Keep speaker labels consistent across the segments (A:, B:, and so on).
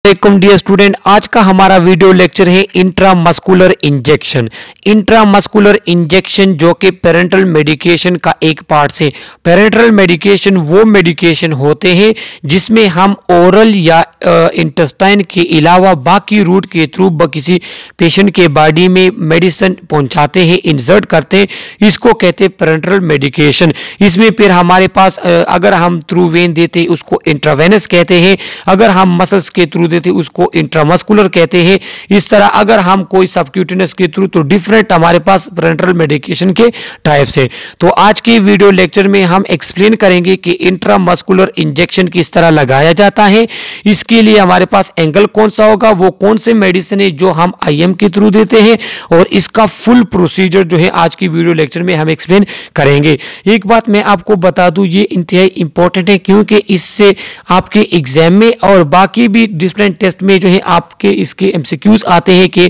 A: वालेकुम dear student, आज का हमारा वीडियो लेक्चर है इंट्रामस्कुलर इंजेक्शन। इंट्रामस्कुलर इंजेक्शन जो कि पेरेंटल मेडिकेशन का एक पार्ट है। पेरेंटल मेडिकेशन वो मेडिकेशन होते हैं जिसमें हम ओरल या इंटेस्टाइन के अलावा बाकी रूट के थ्रू किसी पेशेंट के बॉडी में मेडिसिन पहुंचाते हैं, इंसर्ट करते हैं। इसको कहते हैं पेरेंटल मेडिकेशन। इसमें फिर हमारे पास अगर हम थ्रू वेन देते हैं उसको इंट्रावेनस कहते हैं, अगर हम मसल्स के थ्रू देते उसको इंट्रामस्कुलर कहते हैं। इस तरह अगर हम कोई सबक्यूटेनियस के थ्रू, तो डिफरेंट हमारे पास पेरेंटल मेडिकेशन के टाइप्स है। तो आज के वीडियो लेक्चर में हम एक्सप्लेन करेंगे कि इंट्रामस्कुलर इंजेक्शन किस तरह लगाया जाता है, इसके लिए हमारे पास एंगल कौन सा होगा, वो कौन से मेडिसिन है जो हम आईएम के थ्रू देते हैं, और इसका फुल प्रोसीजर जो है आज की वीडियो लेक्चर में हम एक्सप्लेन करेंगे। एक बात मैं आपको बता दूं, ये इंतहाई इंपॉर्टेंट है क्योंकि इससे आपके एग्जाम में और बाकी भी डिफरेंट टेस्ट में जो है आपके इसके एमसीक्यूज आते हैं कि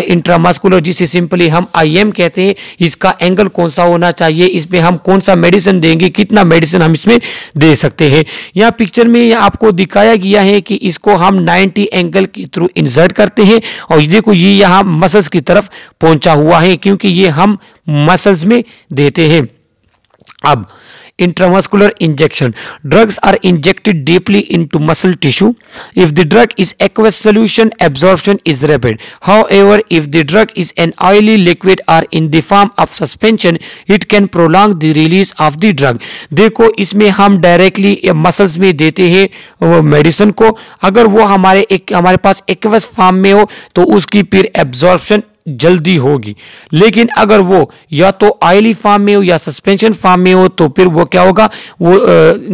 A: इंट्रामस्कुलर, जिसे सिंपली हम आईएम कहते हैं, इसका एंगल कौन सा होना चाहिए, इसमें हम कौन सा मेडिसिन देंगे, कितना मेडिसिन हम इसमें दे सकते हैं। यहाँ पिक्चर में आपको दिखाया गया है कि इसको हम 90 एंगल के थ्रू इंसर्ट करते हैं, और देखो ये यहाँ मसल्स की तरफ पहुंचा हुआ है क्योंकि ये हम मसल्स में देते हैं। अब intramuscular injection, drugs are injected deeply into muscle tissue. If the drug is aqueous solution, absorption is rapid. However, if the drug is an oily liquid or in the form of suspension, it can prolong the release of the drug. देखो इसमें हम directly muscles में देते हैं medicine को। अगर वो हमारे पास एक्वस फॉर्म में हो तो उसकी फिर एब्जॉर्प्शन जल्दी होगी, लेकिन अगर वो या तो ऑयली फॉर्म में हो या सस्पेंशन फॉर्म में हो तो फिर वो क्या होगा, वो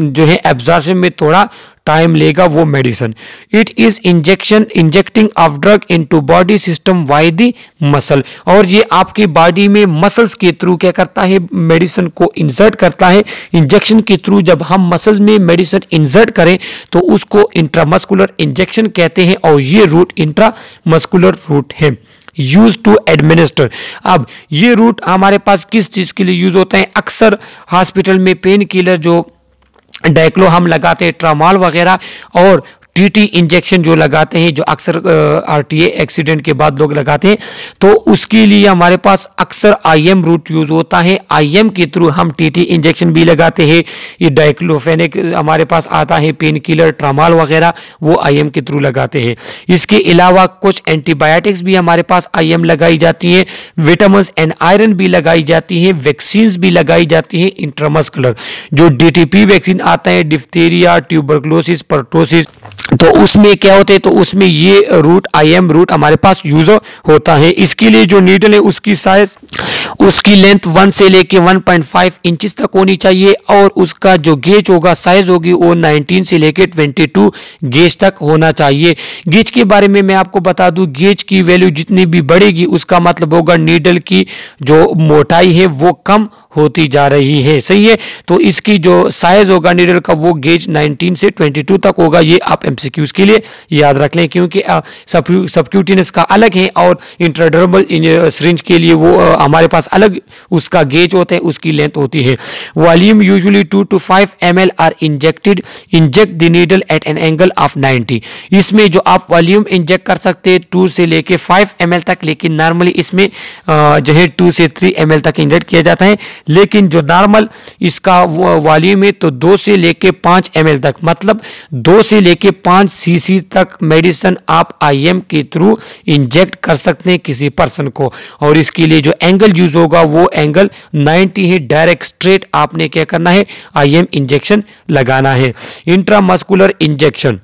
A: जो है एब्जॉर्प्शन में थोड़ा टाइम लेगा वो medicine. It is injecting of drug into body system by the muscle, और ये आपकी बॉडी में मसल्स के थ्रू क्या करता है, मेडिसिन को इंसर्ट करता है। इंजेक्शन के थ्रू जब हम मसल्स में मेडिसिन इंसर्ट करें तो उसको इंट्रामस्कुलर इंजेक्शन कहते हैं, और ये रूट इंट्रामस्कुलर रूट है। यूज टू एडमिनिस्टर, अब ये रूट हमारे पास किस चीज के लिए यूज होता है, अक्सर हॉस्पिटल में पेन किलर जो डायक्लो हम लगाते हैं, ट्रामाल वगैरह, और टीटी इंजेक्शन जो लगाते हैं, जो अक्सर आरटीए एक्सीडेंट के बाद लोग लगाते हैं, तो उसके लिए हमारे पास अक्सर आईएम रूट यूज होता है। आईएम के थ्रू हम टीटी इंजेक्शन भी लगाते हैं। ये डाइक्लोफेनिक हमारे पास आता है, पेन किलर ट्रामाल वगैरह, वो आईएम के थ्रू लगाते हैं। इसके अलावा कुछ एंटीबायोटिक्स भी हमारे पास आईएम लगाई जाती हैं, विटामिन एंड आयरन भी लगाई जाती हैं, वैक्सीन्स भी लगाई जाती हैं इंट्रामस्कुलर। जो डीटीपी वैक्सीन आता है, डिफ्थीरिया, ट्यूबरक्लोसिस, पर्टोसिस, तो उसमें क्या होते हैं, तो उसमें ये रूट आईएम रूट हमारे पास यूज होता है। इसके लिए जो नीडल है उसकी साइज, उसकी लेंथ 1 से लेके 1.5 इंचेस तक होनी चाहिए, और उसका जो गेज होगा, साइज होगी, वो 19 से लेके 22 गेज तक होना चाहिए। गेज के बारे में मैं आपको बता दूं, गेज की वैल्यू जितनी भी बढ़ेगी उसका मतलब होगा नीडल की जो मोटाई है वो कम होती जा रही है, सही है। तो इसकी जो साइज होगा नीडल का, वो गेज 19 से 22 तक होगा। ये आप एमसीक्यूज के लिए याद रख लें क्योंकि सबक्यूटेनियस का अलग है और इंट्राडर्मल सिरिंज के लिए वो हमारे पास अलग उसका गेज होता है, उसकी लेंथ होती है। Volume usually 2 to 5 ml are inject the needle at an angle of 90। इसमें जो आप वॉल्यूम इंजेक्ट कर सकते हैं 2 से लेके 5 ml तक, लेकिन नॉर्मली इसमें जो है 2 से 3 ml तक इंजेक्ट किया जाता है। लेकिन जो नॉर्मल इसका वॉल्यूम है तो 2 से लेके 5 ml तक, मतलब 2 से लेके 5 cc तक मेडिसिन आप आईएम के थ्रू इंजेक्ट कर सकते हैं किसी पर्सन को। और इसके लिए जो एंगल यूज होगा वो एंगल 90 है। डायरेक्ट स्ट्रेट आपने क्या करना है, आईएम इंजेक्शन लगाना है। इंट्रामस्कुलर इंजेक्शन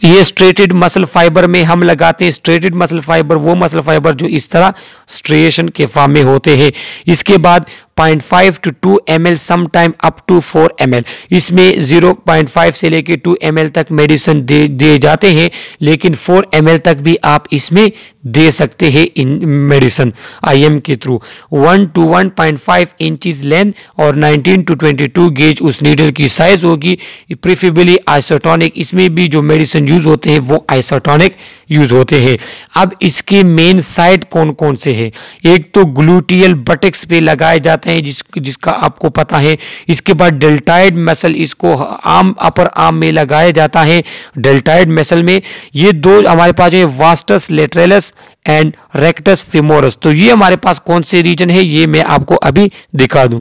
A: ये स्ट्रेटेड मसल फाइबर में हम लगाते हैं। स्ट्रेटेड मसल फाइबर वो मसल फाइबर जो इस तरह स्ट्रेशन के फॉर्म में होते हैं। इसके बाद 0.5 to 2 ml, sometime up to 4 ml, इसमें 0.5 से लेके 2 ml तक मेडिसिन दे जाते हैं, लेकिन 4 ml तक भी आप इसमें दे सकते हैं इन मेडिसिन आईएम के थ्रू। 1 to 1.5 इंचेस लेंथ और 19 to 22 गेज उस नीडल की साइज होगी। प्रेफरेबली आइसोटोनिक, इसमें भी जो मेडिसिन यूज होते हैं वो आइसोटोनिक यूज होते हैं। अब इसके मेन साइड कौन कौन से हैं, एक तो ग्लूटियल बटेक्स पे लगाए जाते जाते हैं जिसका आपको पता है। इसके बाद डेल्टाइड मसल, इसको आर्म, अपर आर्म में लगाया जाता है डेल्टाइड मसल में। ये दो हमारे पास है vastus lateralis and rectus femoris. तो ये हमारे पास कौन से रीजन है ये मैं आपको अभी दिखा दूं।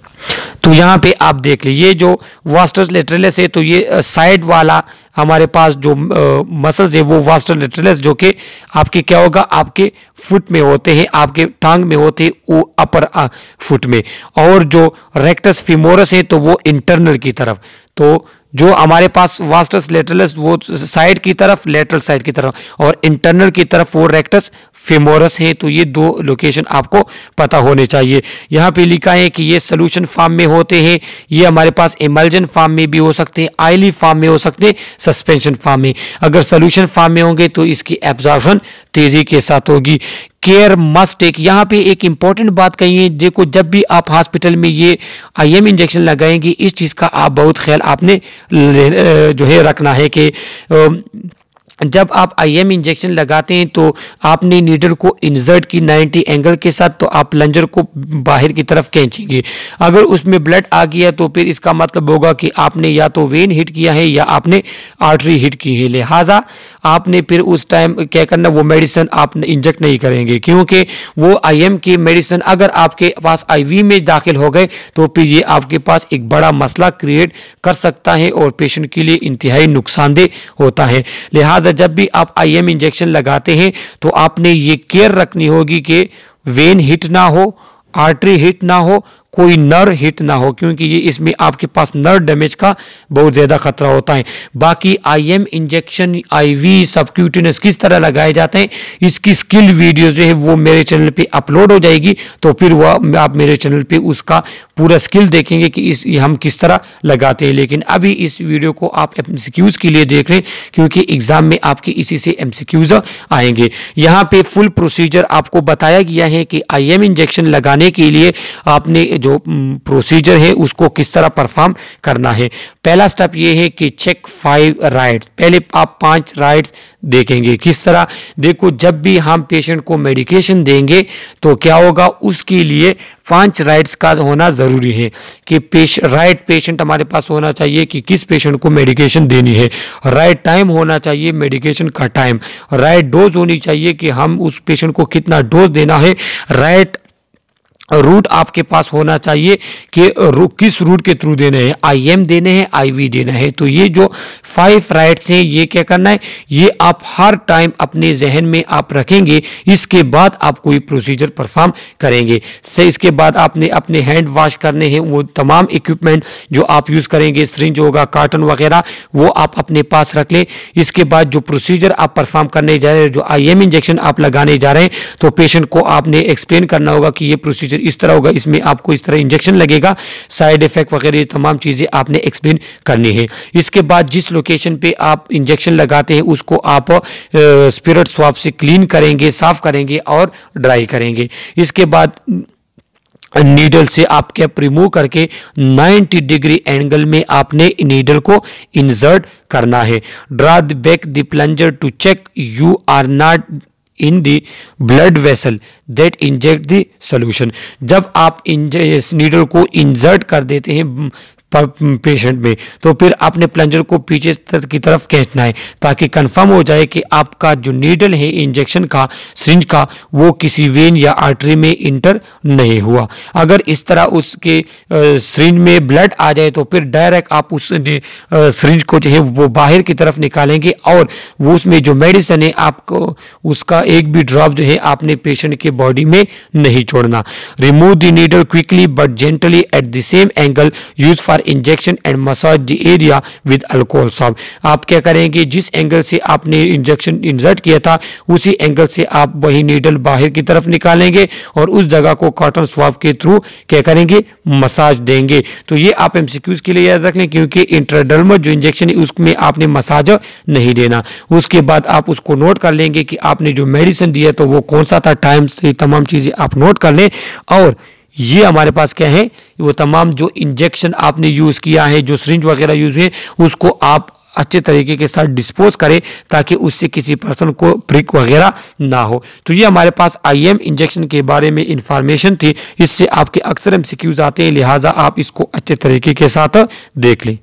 A: तो यहाँ पे आप देख लीजिए, ये जो वास्टस लेटरलिस है तो ये साइड वाला हमारे पास जो मसल्स है वो वास्टस लेटरलिस, जो कि आपके क्या होगा, आपके फुट में होते हैं, आपके टांग में होते हैं, वो अपर फुट में। और जो रेक्टस फेमोरस है तो वो इंटरनल की तरफ। तो जो हमारे पास वास्टस लेटरलिस वो साइड की तरफ, लेटरल साइड की तरफ, और इंटरनल की तरफ वो रेक्टस फेमोरस है। तो ये दो लोकेशन आपको पता होने चाहिए। यहाँ पे लिखा है कि ये सोल्यूशन फॉर्म में होते हैं, ये हमारे पास इमल्जन फॉर्म में भी हो सकते हैं, आयली फॉर्म में हो सकते हैं, सस्पेंशन फॉर्म में। अगर सोल्यूशन फॉर्म में होंगे तो इसकी एब्जॉर्प्शन तेजी के साथ होगी। केयर मस्ट टेक, यहाँ पे एक इंपॉर्टेंट बात कही है, देखो जब भी आप हॉस्पिटल में ये आईएम इंजेक्शन लगाएंगे इस चीज़ का आप बहुत ख्याल आपने जो है रखना है कि जब आप आईएम इंजेक्शन लगाते हैं तो आपने नीडल को इंसर्ट की 90 एंगल के साथ, तो आप प्लंजर को बाहर की तरफ खींचेंगे। अगर उसमें ब्लड आ गया तो फिर इसका मतलब होगा कि आपने या तो वेन हिट किया है या आपने आर्टरी हिट की है। लिहाजा आपने फिर उस टाइम क्या करना, वो मेडिसिन आप इंजेक्ट नहीं करेंगे, क्योंकि वो आईएम की मेडिसिन अगर आपके पास आईवी में दाखिल हो गए तो फिर ये आपके पास एक बड़ा मसला क्रिएट कर सकता है और पेशेंट के लिए इंतहाई नुकसानदेह होता है। लिहाजा जब भी आप आईएम इंजेक्शन लगाते हैं तो आपने ये केयर रखनी होगी कि वेन हिट ना हो, आर्टरी हिट ना हो, कोई नर्व हिट ना हो, क्योंकि ये इसमें आपके पास नर्व डैमेज का बहुत ज़्यादा खतरा होता है। बाकी आईएम इंजेक्शन, आईवी, सबक्यूटेनियस किस तरह लगाए जाते हैं इसकी स्किल वीडियो जो है वो मेरे चैनल पे अपलोड हो जाएगी, तो फिर वह आप मेरे चैनल पे उसका पूरा स्किल देखेंगे कि हम किस तरह लगाते हैं। लेकिन अभी इस वीडियो को आप एमसीक्यूज के लिए देख रहे हैं, क्योंकि एग्जाम में आपके इसी से एमसीक्यूज आएंगे। यहाँ पे फुल प्रोसीजर आपको बताया गया है कि आईएम इंजेक्शन लगाने के लिए आपने जो प्रोसीजर है उसको किस तरह परफॉर्म करना है। पहला स्टेप ये है कि चेक 5 राइट्स। पहले आप 5 राइट्स देखेंगे। किस तरह, देखो जब भी हम पेशेंट को मेडिकेशन देंगे तो क्या होगा, उसके लिए 5 राइट्स का होना जरूरी है कि राइट पेशेंट हमारे पास होना चाहिए कि किस पेशेंट को मेडिकेशन देनी है, राइट टाइम होना चाहिए मेडिकेशन का टाइम, राइट डोज होनी चाहिए कि हम उस पेशेंट को कितना डोज देना है, राइट रूट आपके पास होना चाहिए कि किस रूट के थ्रू देने हैं, आईएम देने हैं, आईवी देना है। तो ये जो 5 राइट्स हैं ये क्या करना है, ये आप हर टाइम अपने जहन में आप रखेंगे। इसके बाद आप कोई प्रोसीजर परफॉर्म करेंगे। से इसके बाद आपने अपने हैंड वॉश करने हैं, वो तमाम इक्विपमेंट जो आप यूज़ करेंगे, सिरिंज होगा, कार्टन वगैरह, वो आप अपने पास रख लें। इसके बाद जो प्रोसीजर आप परफॉर्म करने जा रहे हैं, जो आईएम इंजेक्शन आप लगाने जा रहे हैं, तो पेशेंट को आपने एक्सप्लेन करना होगा कि ये प्रोसीजर इस तरह होगा, इसमें आपको इस तरह इंजेक्शन लगेगा, साइड इफेक्ट वगैरह तमाम चीजें आपने एक्सप्लेन करनी है। इसके बाद जिस लोकेशन पे आप इंजेक्शन लगाते हैं उसको आप स्पिरिट स्वाब से क्लीन करेंगे, साफ करेंगे और ड्राई करेंगे। इसके बाद नीडल से आप कैप रिमूव करके 90 डिग्री एंगल में आपने नीडल को इंसर्ट करना है। Draw back the plunger to check you are not in the blood vessel that inject the solution. जब आप नीडल को इंसर्ट कर देते हैं पेशेंट में तो फिर आपने प्लंजर को पीछे की तरफ खींचना है ताकि कंफर्म हो जाए कि आपका जो नीडल है इंजेक्शन का, सिरिंज का, वो किसी वेन या आर्टरी में इंटर नहीं हुआ। अगर इस तरह उसके सिरिंज में ब्लड आ जाए तो फिर डायरेक्ट आप उस सिरिंज को जो है वो बाहर की तरफ निकालेंगे और वो उसमें जो मेडिसिन है आपको उसका एक भी ड्रॉप जो है आपने पेशेंट के बॉडी में नहीं छोड़ना। Remove the needle quickly but gently at the same angle use for injection and massage the area with alcohol swab. आप क्या करेंगे, जिस एंगल से आपने इंजेक्शन इंसर्ट किया था उसी एंगल से आप वही नीडल बाहर की तरफ निकालेंगे और उस जगह को कॉटन स्वाब के थ्रू क्या करेंगे, मसाज देंगे। तो ये आप एमसीक्यूज के लिए याद रख लें, क्योंकि इंट्राडर्मल जो इंजेक्शन है उसमें आपने मसाज नहीं देना। उसके बाद आप उसको नोट कर लेंगे कि आपने जो मेडिसिन दिया तो वो कौन सा था, टाइम से तमाम चीजें आप नोट कर लें। और ये हमारे पास क्या है, वो तमाम जो इंजेक्शन आपने यूज किया है, जो सिरिंज वगैरह यूज हुए, उसको आप अच्छे तरीके के साथ डिस्पोज करें ताकि उससे किसी पर्सन को प्रिक वगैरह ना हो। तो ये हमारे पास IM इंजेक्शन के बारे में इंफॉर्मेशन थी। इससे आपके अक्सर MCQs आते हैं, लिहाजा आप इसको अच्छे तरीके के साथ देख लें।